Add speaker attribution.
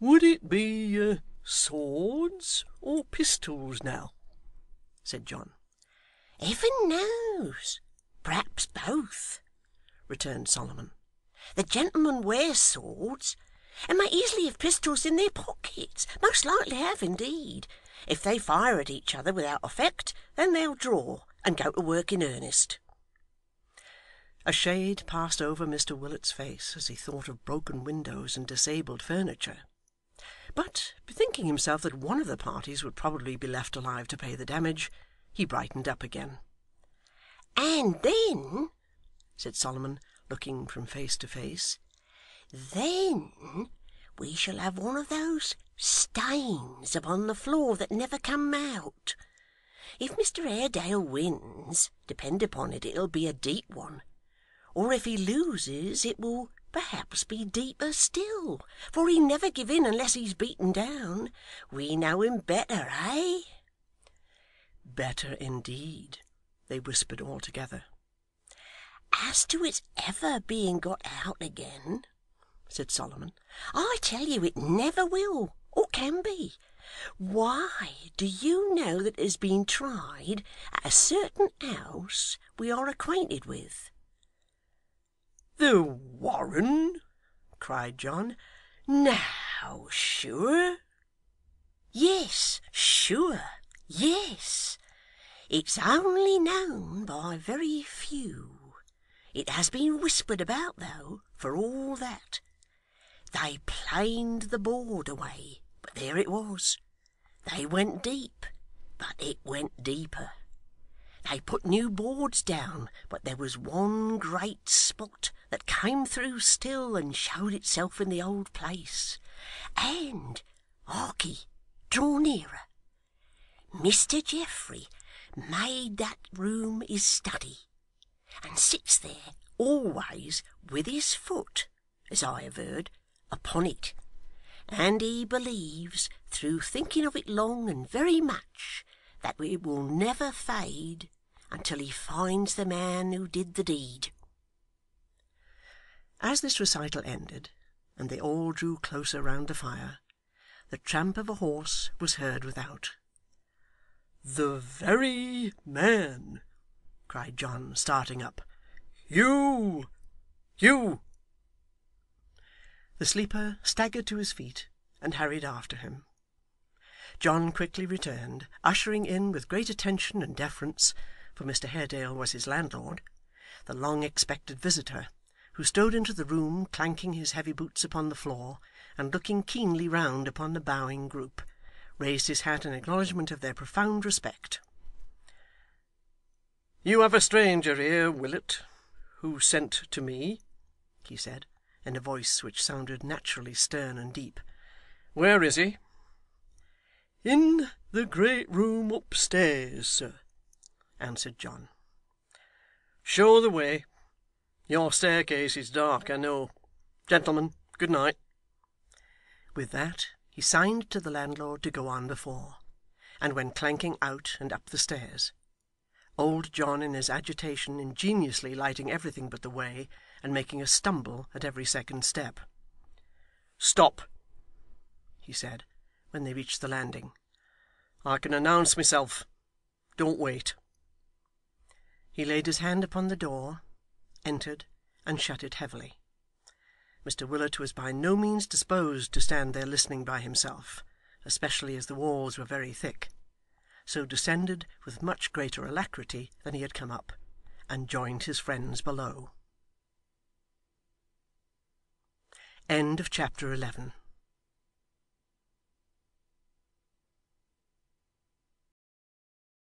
Speaker 1: 'Would it be swords or pistols now?' said John.
Speaker 2: 'Heaven knows. Perhaps both,' returned Solomon. 'The gentlemen wear swords, and may easily have pistols in their pockets, most likely have indeed. If they fire at each other without effect, then they'll draw, and go to work in earnest.' A shade passed over Mr Willet's face as he thought of broken windows and disabled furniture; but, bethinking himself that one of the parties would probably be left alive to pay the damage, he brightened up again. 'And then,' said Solomon, looking from face to face, 'then we shall have one of those stains upon the floor that never come out. If Mr Haredale wins, depend upon it, it'll be a deep one; or if he loses, it will perhaps be deeper still, for he'll never give in unless he's beaten down. We know him better, eh?' 'Better indeed,' they whispered all together. 'As to its ever being got out again,' said Solomon, 'I tell you it never will, or can be. Why, do you know that it has been tried at a certain house we are acquainted with?'
Speaker 1: 'The Warren!' cried John.
Speaker 2: 'No, sure?' 'Yes, sure, yes. It's only known by very few. It has been whispered about, though, for all that. They planed the board away, but there it was. They went deep, but it went deeper. They put new boards down, but there was one great spot that came through still and showed itself in the old place. And, harkee, draw nearer. Mr Geoffrey made that room his study, and sits there always with his foot, as I have heard, upon it, and he believes, through thinking of it long and very much, that it will never fade until he finds the man who did the deed.' As this recital ended, and they all drew closer round the fire, the tramp of a horse was heard without.
Speaker 1: 'The very man!' cried John, starting up. 'You! You!' The sleeper staggered to his feet, and hurried after him. John quickly returned, ushering in with great attention and deference, for Mr Haredale was his landlord, the long expected visitor, who strode into the room clanking his heavy boots upon the floor, and looking keenly round upon the bowing group, raised his hat in acknowledgment of their profound respect. 'You have a stranger here, Willet, who sent to me,' he said, in a voice which sounded naturally stern and deep. 'Where is he?' 'In the great room upstairs, sir,' answered John. 'Show the way. Your staircase is dark, I know. Gentlemen, good night.' With that, he signed to the landlord to go on before, and went clanking out and up the stairs; old John in his agitation ingeniously lighting everything but the way, and making a stumble at every second step. 'Stop!' he said, when they reached the landing. 'I can announce myself. Don't wait.' He laid his hand upon the door, entered, and shut it heavily. Mr Willet was by no means disposed to stand there listening by himself, especially as the walls were very thick, so descended with much greater alacrity than he had come up, and joined his friends below. Chapter 11.